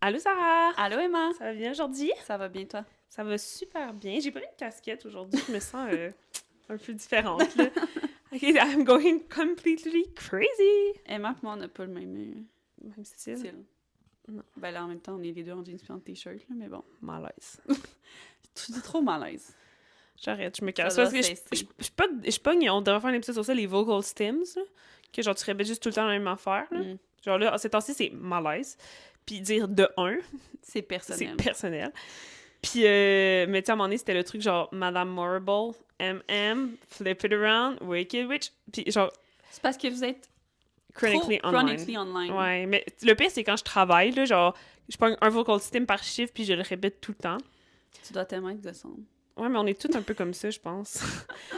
Allô Sarah! Allô Emma, Ça va bien aujourd'hui? ça va bien toi? Ça va super bien. J'ai pas mis de casquette aujourd'hui, je me sens un peu différente là. Ok, I'm going completely crazy! Emma et moi on n'a pas le même Même style? style. Non. Ben là en même temps on est les deux en jeans et en t-shirt là, mais bon. Malaise. Tu dis trop malaise. J'arrête, je me Ça casse. doit Parce que cesser. je pogne, on devrait faire un épisode sur ça, les vocal stims, là, que genre tu répètes juste tout le temps la même affaire. Là. Hmm. Genre là, ces temps-ci, c'est malaise. Puis dire de un, C'est c'est personnel. personnel. Puis, mais tu sais, à un moment donné, c'était le truc genre Madame Marble, Flip it around, Wicked Witch. Puis genre, C'est parce que vous êtes chronically trop online. chronically online. Ouais, mais le pire, c'est quand je travaille, là, genre, je prends un vocal stim par chiffre, puis je le répète tout le temps. Tu dois tellement être gossante. Ouais, mais on est tous un peu comme ça, je pense.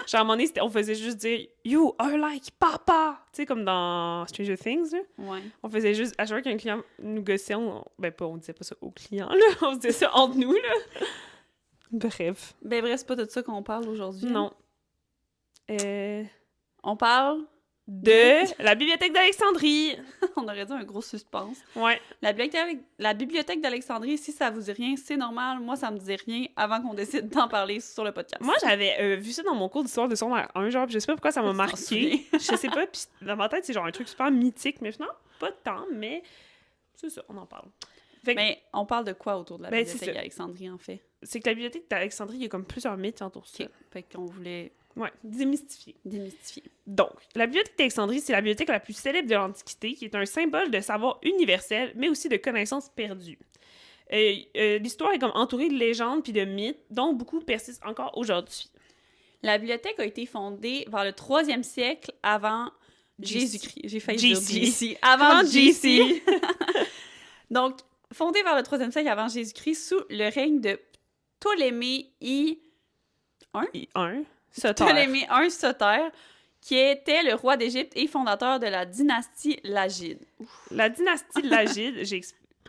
Genre, à un moment donné, on faisait juste dire You are like papa! Tu sais, comme dans Stranger Things, là. Ouais. On faisait juste, à chaque fois qu'un client nous gossait, ben, pas, on disait pas ça au client, là. On se disait ça entre nous, là. Bref. Ben bref, c'est pas de ça qu'on parle aujourd'hui. Hein. Non. Euh, On parle de la bibliothèque d'Alexandrie. on aurait dit un gros suspense. Ouais. La bibliothèque d'Alexandrie, si ça vous dit rien, c'est normal. Moi, ça me dit rien avant qu'on décide d'en parler sur le podcast. Moi, j'avais vu ça dans mon cours d'histoire de secondaire 1, genre, pis je sais pas pourquoi ça m'a Tu t'en marqué. souviens? Je sais pas, pis dans ma tête, c'est genre un truc super mythique, mais finalement, pas tant, mais c'est ça, on en parle. Fait que, Mais on parle de quoi autour de la Ben, c'est bibliothèque ça. d'Alexandrie, en fait? c'est que la bibliothèque d'Alexandrie, il y a comme plusieurs mythes qui entourent ça. OK. Fait qu'on voulait Ouais, démystifier. démystifier. Donc, la bibliothèque d'Alexandrie, c'est la bibliothèque la plus célèbre de l'Antiquité, qui est un symbole de savoir universel, mais aussi de connaissances perdues. L'histoire est comme entourée de légendes puis de mythes, dont beaucoup persistent encore aujourd'hui. La bibliothèque a été fondée vers le 3e siècle avant Jésus-Christ. J'ai failli dire JC. JC. Avant Avant JC. JC. Donc, fondée vers le 3e siècle avant Jésus-Christ sous le règne de Ptolémée I. Un, Soter. Ptolémée I Soter, qui était le roi d'Égypte et fondateur de la dynastie Lagide. La dynastie Lagide,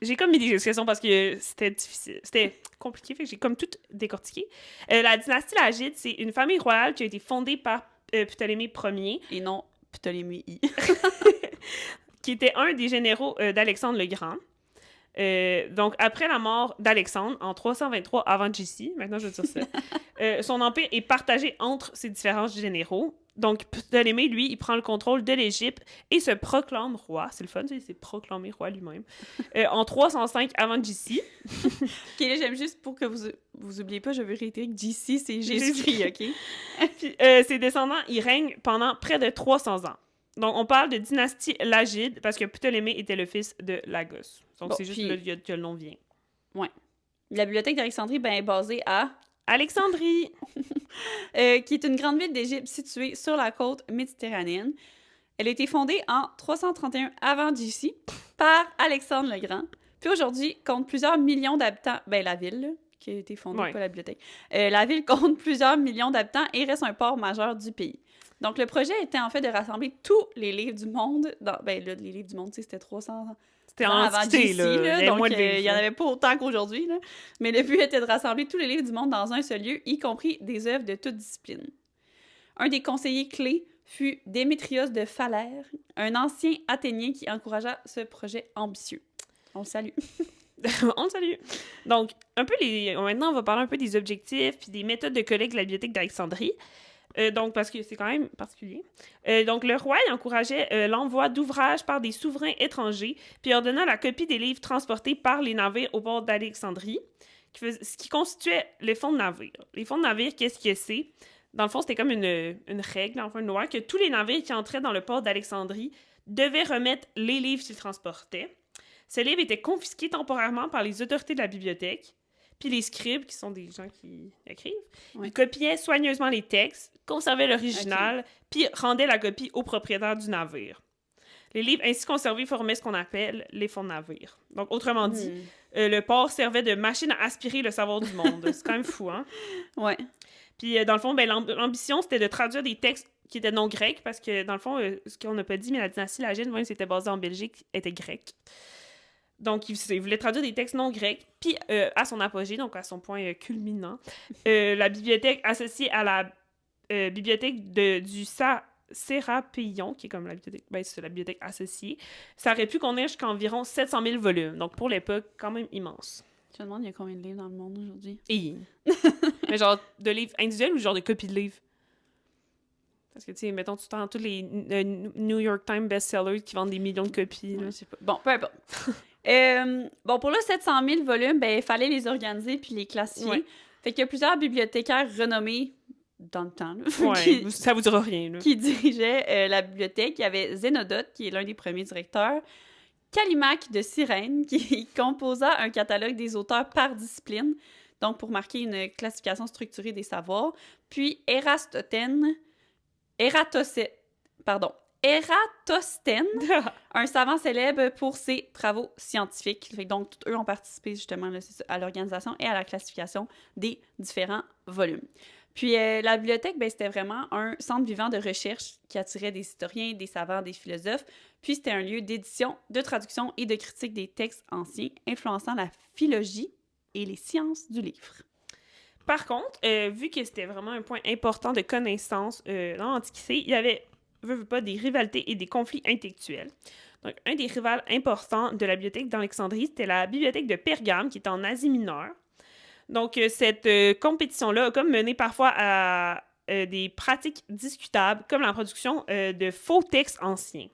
j'ai comme mis des explications parce que c'était difficile. C'était compliqué, fait que j'ai comme tout décortiqué. La dynastie Lagide, c'est une famille royale qui a été fondée par Ptolémée Ier, Et non Ptolémée I. qui était un des généraux d'Alexandre le Grand. Donc, après la mort d'Alexandre, en 323 avant JC, maintenant je veux dire ça, son empire est partagé entre ses différents généraux. Donc, Ptolémée, lui, il prend le contrôle de l'Égypte et se proclame roi. C'est le fun, il s'est proclamé roi lui-même. En 305 avant JC. OK, là, j'aime juste pour que vous oubliez pas, je veux réitérer que JC, c'est Jésus-Christ, OK? Puis, ses descendants, ils règnent pendant près de 300 ans. Donc, on parle de dynastie Lagide parce que Ptolémée était le fils de Lagos. Donc, Bon, c'est juste puis- là que le nom vient. Ouais. La bibliothèque d'Alexandrie ben, est basée à... Alexandrie! qui est une grande ville d'Égypte située sur la côte méditerranéenne. Elle a été fondée en 331 avant JC par Alexandre le Grand. Puis aujourd'hui, compte plusieurs millions d'habitants. Ben, la ville, là, qui a été fondée, Ouais. pas la bibliothèque. La ville compte plusieurs millions d'habitants et reste un port majeur du pays. Donc, le projet était en fait de rassembler tous les livres du monde. Ben, là, les livres du monde, tu sais, c'était 300 C'était ans en avant antiquité, JC, là. là, Il y avait donc moins de il n'y en livres. avait pas autant qu'aujourd'hui. Là. Mais le but était de rassembler tous les livres du monde dans un seul lieu, y compris des œuvres de toutes disciplines. Un des conseillers clés fut Démétrios de Phalère, un ancien Athénien qui encouragea ce projet ambitieux. On le salue. On le salue. Donc, maintenant, on va parler un peu des objectifs puis des méthodes de collecte de la bibliothèque d'Alexandrie. Donc, parce que c'est quand même particulier. Donc, le roi il encourageait l'envoi d'ouvrages par des souverains étrangers, puis ordonna la copie des livres transportés par les navires au port d'Alexandrie, ce qui constituait les fonds de navire. Les fonds de navire, qu'est-ce que c'est? Dans le fond, c'était comme une règle, enfin une loi, que tous les navires qui entraient dans le port d'Alexandrie devaient remettre les livres qu'ils transportaient. Ces livres étaient confisqués temporairement par les autorités de la bibliothèque. Puis les scribes, qui sont des gens qui écrivent, Ouais. ils copiaient soigneusement les textes, conservaient l'original, puis rendaient la copie au propriétaire du navire. Les livres ainsi conservés formaient ce qu'on appelle les fonds de navire. Donc, autrement dit, le port servait de machine à aspirer le savoir du monde. C'est quand même fou, hein? Ouais. Puis, dans le fond, ben, l'ambition, c'était de traduire des textes qui étaient non grecs, parce que, dans le fond, ce qu'on n'a pas dit, mais la dynastie Lagide, même si c'était basée en Belgique, était grecque. Donc, il voulait traduire des textes non grecs. Puis, à son apogée, donc à son point culminant, la bibliothèque associée à la bibliothèque du Sérapéion, qui est comme la bibliothèque, ben, c'est la bibliothèque associée, ça aurait pu contenir jusqu'à environ 700 000 volumes. Donc, pour l'époque, quand même immense. Je me demande, il y a combien de livres dans le monde aujourd'hui? Et... mais genre, de livres individuels ou genre de copies de livres? Parce que, tu sais, mettons, tu prends tous les New York Times best-sellers qui vendent des millions de copies. Ouais, je sais pas. Bon, peu importe. Bon, pour là, 700 000 volumes, ben, il fallait les organiser puis les classifier. Ouais. Fait qu'il y a plusieurs bibliothécaires renommés dans le temps, là, Ouais, ça vous dira rien, là. qui dirigeaient la bibliothèque. Il y avait Zénodote, qui est l'un des premiers directeurs, Callimaque de Cyrène, qui composa un catalogue des auteurs par discipline, donc pour marquer une classification structurée des savoirs. Puis Eratosthène, un savant célèbre pour ses travaux scientifiques. Fait que donc, tous eux ont participé justement là, c'est ça, à l'organisation et à la classification des différents volumes. Puis la bibliothèque, ben, c'était vraiment un centre vivant de recherche qui attirait des historiens, des savants, des philosophes. Puis c'était un lieu d'édition, de traduction et de critique des textes anciens, influençant la philologie et les sciences du livre. Par contre, vu que c'était vraiment un point important de connaissance dans l'Antiquité, il y avait, veux pas, des rivalités et des conflits intellectuels. Donc, un des rivales importants de la bibliothèque d'Alexandrie, c'était la bibliothèque de Pergame, qui est en Asie mineure. Donc, cette compétition-là a comme mené parfois à des pratiques discutables, comme la production de faux textes anciens.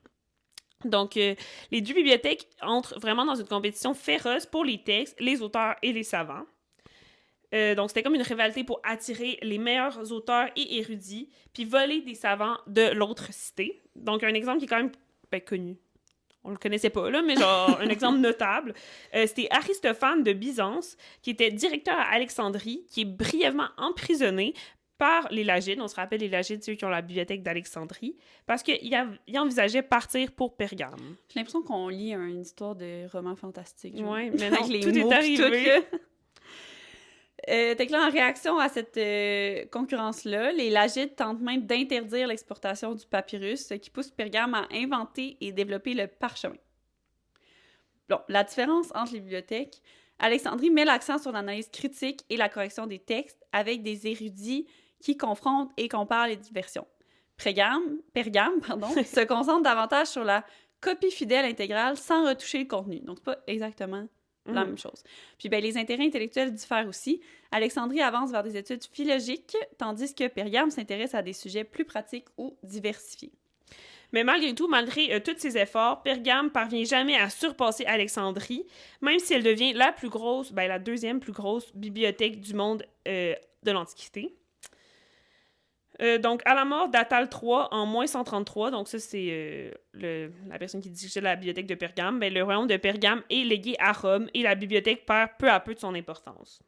Donc, les deux bibliothèques entrent vraiment dans une compétition féroce pour les textes, les auteurs et les savants. Donc, c'était comme une rivalité pour attirer les meilleurs auteurs et érudits, puis voler des savants de l'autre cité. Donc, un exemple qui est quand même connu. On le connaissait pas, là, mais genre, un exemple notable. C'était Aristophane de Byzance, qui était directeur à Alexandrie, qui est brièvement emprisonné par les Lagides. On se rappelle les Lagides, ceux qui ont la bibliothèque d'Alexandrie, parce qu'il envisageait partir pour Pergame. J'ai l'impression qu'on lit une histoire de roman fantastique. Oui, mais non, les tout mots est arrivé. Fait que là, en réaction à cette concurrence-là, les Lagides tentent même d'interdire l'exportation du papyrus, ce qui pousse Pergame à inventer et développer le parchemin. Bon, la différence entre les bibliothèques, Alexandrie met l'accent sur l'analyse critique et la correction des textes avec des érudits qui confrontent et comparent les versions. Pergame, se concentre davantage sur la copie fidèle intégrale sans retoucher le contenu. Donc, c'est pas exactement la même chose. Puis, ben, les intérêts intellectuels diffèrent aussi. Alexandrie avance vers des études philologiques, tandis que Pergame s'intéresse à des sujets plus pratiques ou diversifiés. Mais malgré tout, malgré tous ses efforts, Pergame parvient jamais à surpasser Alexandrie, même si elle devient la plus grosse, la deuxième plus grosse bibliothèque du monde de l'Antiquité. Donc, à la mort d'Atal III en moins 133, donc ça c'est la personne qui dirigeait la bibliothèque de Pergame, le royaume de Pergame est légué à Rome et la bibliothèque perd peu à peu de son importance.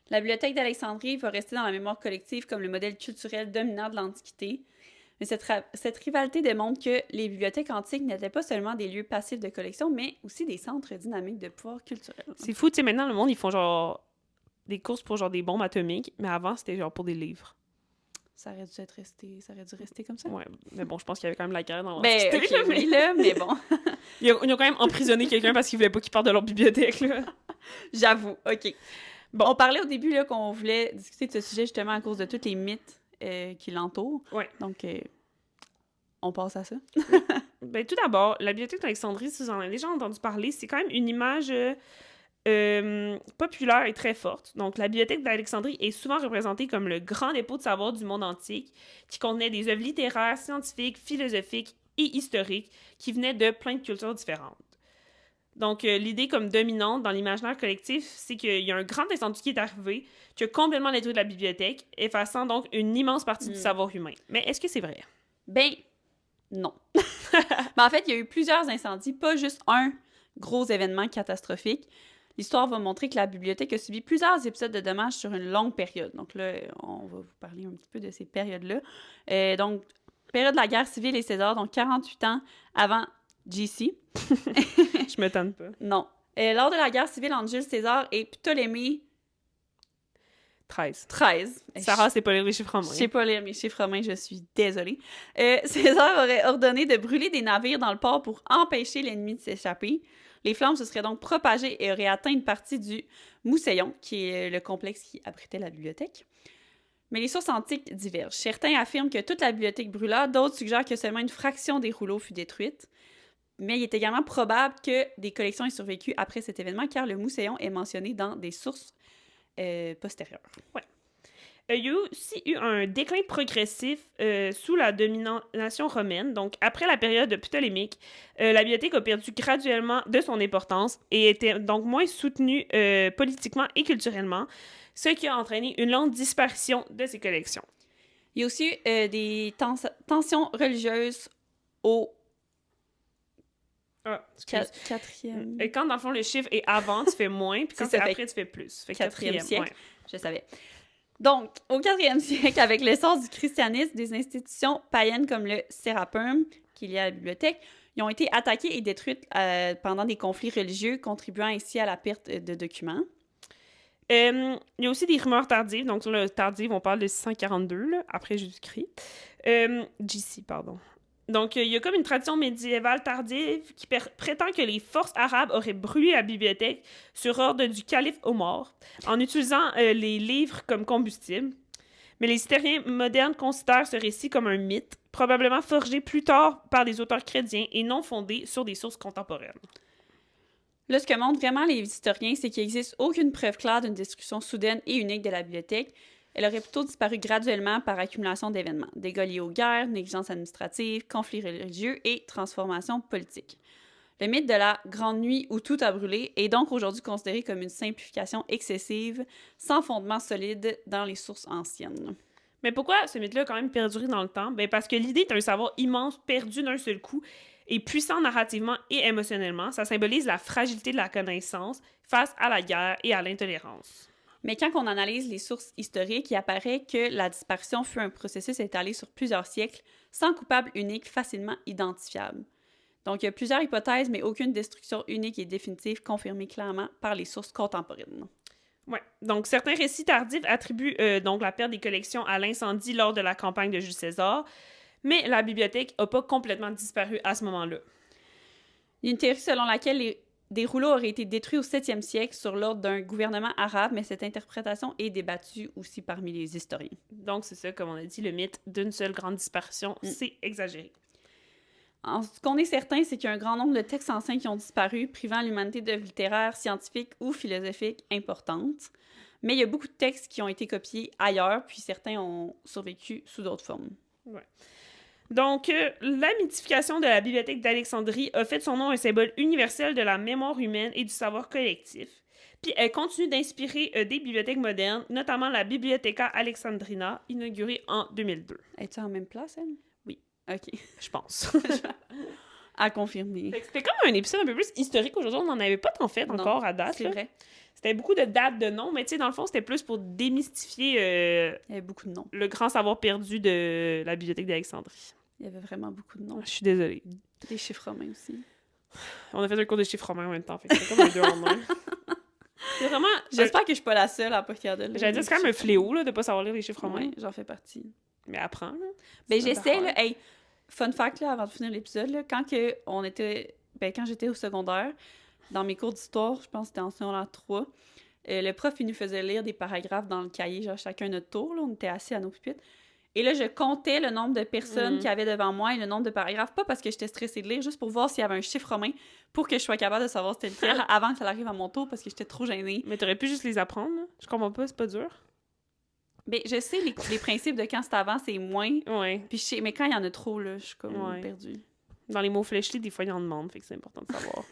La bibliothèque d'Alexandrie va rester dans la mémoire collective comme le modèle culturel dominant de l'Antiquité. Mais cette rivalité démontre que les bibliothèques antiques n'étaient pas seulement des lieux passifs de collection, mais aussi des centres dynamiques de pouvoir culturel. C'est fou, tu sais, maintenant le monde, ils font genre des courses pour genre des bombes atomiques, mais avant c'était genre pour des livres. Ça aurait dû rester comme ça. Ouais, mais bon, je pense qu'il y avait quand même la guerre dans l'Antiquité. Ben, oui, là, mais bon. Ils ont quand même emprisonné quelqu'un parce qu'ils voulaient pas qu'il parte de leur bibliothèque, là. J'avoue, OK. Bon, on parlait au début là, qu'on voulait discuter de ce sujet justement à cause de tous les mythes qui l'entourent. Ouais. Donc, on passe à ça. Tout d'abord, la bibliothèque d'Alexandrie, si vous en avez déjà entendu parler, c'est quand même une image populaire et très forte. Donc, la bibliothèque d'Alexandrie est souvent représentée comme le grand dépôt de savoir du monde antique, qui contenait des œuvres littéraires, scientifiques, philosophiques et historiques qui venaient de plein de cultures différentes. Donc, l'idée comme dominante dans l'imaginaire collectif, c'est qu'il y a un grand incendie qui est arrivé, qui a complètement détruit la bibliothèque, effaçant donc une immense partie du savoir humain. Mais est-ce que c'est vrai? Ben, non. Mais en fait, il y a eu plusieurs incendies, pas juste un gros événement catastrophique. L'histoire va montrer que la bibliothèque a subi plusieurs épisodes de dommages sur une longue période. Donc là, on va vous parler un petit peu de ces périodes-là. Donc, période de la guerre civile et César, donc 48 ans avant JC. Je m'étonne pas. Non. Lors de la guerre civile entre Jules César et Ptolémée... 13. Sarah, c'est pas lire les chiffres romains. Je sais pas lire mes chiffres romains, je suis désolée. César aurait ordonné de brûler des navires dans le port pour empêcher l'ennemi de s'échapper. Les flammes se seraient donc propagées et auraient atteint une partie du Mousseillon, qui est le complexe qui abritait la bibliothèque. Mais les sources antiques divergent. Certains affirment que toute la bibliothèque brûla, d'autres suggèrent que seulement une fraction des rouleaux fut détruite. Mais il est également probable que des collections aient survécu après cet événement, car le mousséon est mentionné dans des sources postérieures. Ouais. Il y a aussi eu un déclin progressif sous la domination romaine. Donc, après la période ptolémique, la bibliothèque a perdu graduellement de son importance et était donc moins soutenue politiquement et culturellement, ce qui a entraîné une lente disparition de ses collections. Il y a aussi eu des tensions religieuses au quatrième... Quand, dans le fond, le chiffre est avant, tu fais moins, puis quand c'est après, tu fais plus. Fait quatrième siècle, ouais. Je savais. Donc, au 4e siècle, avec l'essor du christianisme, des institutions païennes comme le Serapeum, qui est lié à la bibliothèque, ils ont été attaquées et détruites pendant des conflits religieux, contribuant ainsi à la perte de documents. Il y a aussi des rumeurs tardives. Donc, sur le tardive, on parle de 642, là, après Jésus-Christ. JC, pardon. Donc, il y a comme une tradition médiévale tardive qui prétend que les forces arabes auraient brûlé la bibliothèque sur ordre du calife Omar en utilisant les livres comme combustible. Mais les historiens modernes considèrent ce récit comme un mythe, probablement forgé plus tard par des auteurs chrétiens et non fondé sur des sources contemporaines. Là, ce que montrent vraiment les historiens, c'est qu'il n'existe aucune preuve claire d'une destruction soudaine et unique de la bibliothèque. Elle aurait plutôt disparu graduellement par accumulation d'événements. Dégâts liés aux guerres, négligence administrative, conflits religieux et transformations politiques. Le mythe de la Grande Nuit où tout a brûlé est donc aujourd'hui considéré comme une simplification excessive, sans fondement solide dans les sources anciennes. Mais pourquoi ce mythe-là a quand même perduré dans le temps? Ben parce que l'idée d'un savoir immense perdu d'un seul coup est puissant narrativement et émotionnellement. Ça symbolise la fragilité de la connaissance face à la guerre et à l'intolérance. Mais quand on analyse les sources historiques, il apparaît que la disparition fut un processus étalé sur plusieurs siècles, sans coupable unique facilement identifiable. Donc, il y a plusieurs hypothèses, mais aucune destruction unique et définitive confirmée clairement par les sources contemporaines. Ouais. Donc, certains récits tardifs attribuent donc la perte des collections à l'incendie lors de la campagne de Jules César, mais la bibliothèque n'a pas complètement disparu à ce moment-là. Il y a une théorie selon laquelle des rouleaux auraient été détruits au 7e siècle sur l'ordre d'un gouvernement arabe, mais cette interprétation est débattue aussi parmi les historiens. Donc, c'est ça, comme on a dit, le mythe d'une seule grande disparition, c'est exagéré. Ce qu'on est certain, c'est qu'il y a un grand nombre de textes anciens qui ont disparu, privant l'humanité d'œuvres littéraires, scientifiques ou philosophiques importantes. Mais il y a beaucoup de textes qui ont été copiés ailleurs, puis certains ont survécu sous d'autres formes. Ouais. Donc, la mythification de la bibliothèque d'Alexandrie a fait de son nom un symbole universel de la mémoire humaine et du savoir collectif. Puis elle continue d'inspirer des bibliothèques modernes, notamment la Bibliotheca Alexandrina, inaugurée en 2002. Es-tu en même place, elle? Oui. OK. Je pense. À confirmer. C'était comme un épisode un peu plus historique aujourd'hui. On n'en avait pas tant fait encore à date. C'est vrai. C'était beaucoup de dates, de noms, mais tu sais, dans le fond, c'était plus pour démystifier il y avait beaucoup de noms. Le grand savoir perdu de la bibliothèque d'Alexandrie. Il y avait vraiment beaucoup de noms. Je suis désolée. Des chiffres romains aussi. On a fait un cours de chiffres romains en même temps, fait que c'était comme un deux en un. C'est vraiment... J'espère que je suis pas la seule à pas regarder. J'allais dire, c'est quand même un fléau là, de pas savoir lire les chiffres romains. Ouais, j'en fais partie. Mais apprends, là. Ben, j'essaie, là. Hey, fun fact, là, avant de finir l'épisode, là, quand j'étais au secondaire, dans mes cours d'histoire, je pense que c'était en secondaire 3, le prof, il nous faisait lire des paragraphes dans le cahier, genre chacun notre tour, là, on était assis à nos pupitres. Et là, je comptais le nombre de personnes qu'il y avait devant moi et le nombre de paragraphes, pas parce que j'étais stressée de lire, juste pour voir s'il y avait un chiffre romain pour que je sois capable de savoir c'était lequel avant que ça arrive à mon tour parce que j'étais trop gênée. Mais t'aurais pu juste les apprendre, là. Je comprends pas, c'est pas dur. Ben, je sais les principes de quand c'est avant, c'est moins. Ouais. Puis mais quand il y en a trop, là, je suis comme perdue. Dans les mots fléchés, des fois, il y en demande, fait que c'est important de savoir.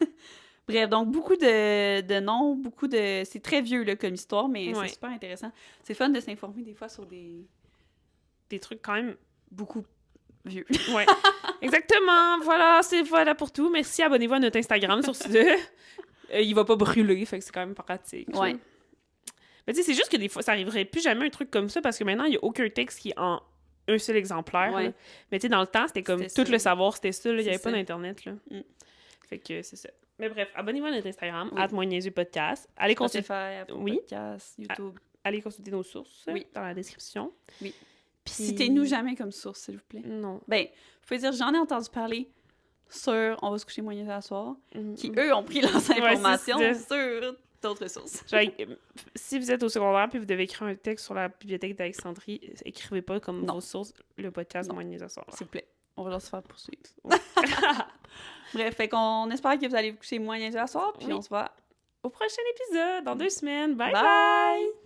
Bref, donc beaucoup de noms, beaucoup de... C'est très vieux, là, comme histoire, mais c'est super intéressant. C'est fun de s'informer des fois sur des trucs quand même beaucoup vieux. Ouais. Exactement. Voilà, voilà pour tout. Merci, abonnez-vous à notre Instagram sur ce. Il va pas brûler, fait que c'est quand même pratique. Ouais. Mais tu sais, c'est juste que des fois, ça arriverait plus jamais un truc comme ça parce que maintenant, il y a aucun texte qui est en un seul exemplaire. Ouais. Mais tu sais, dans le temps, c'était comme tout le savoir, c'était ça. Il y avait pas d'Internet. Là. Fait que c'est ça. Mais bref, abonnez-vous à notre Instagram, @moyenniaiseux-podcast. Allez consulter... Podcast, YouTube. Allez consulter nos sources dans la description. Oui. Puis citez-nous jamais comme source, s'il vous plaît. Non. Ben, vous pouvez dire, j'en ai entendu parler sur On va se coucher moyen à soir, qui, eux, ont pris leurs informations sur d'autres sources. Si vous êtes au secondaire puis vous devez écrire un texte sur la bibliothèque d'Alexandrie, écrivez pas comme vos sources le podcast Moyen des Assoirs. S'il vous plaît. On va leur se faire poursuivre. Bref, fait qu'on espère que vous allez vous coucher moins niaiseux à soir, puis on se voit au prochain épisode, dans 2 semaines. Bye bye! bye!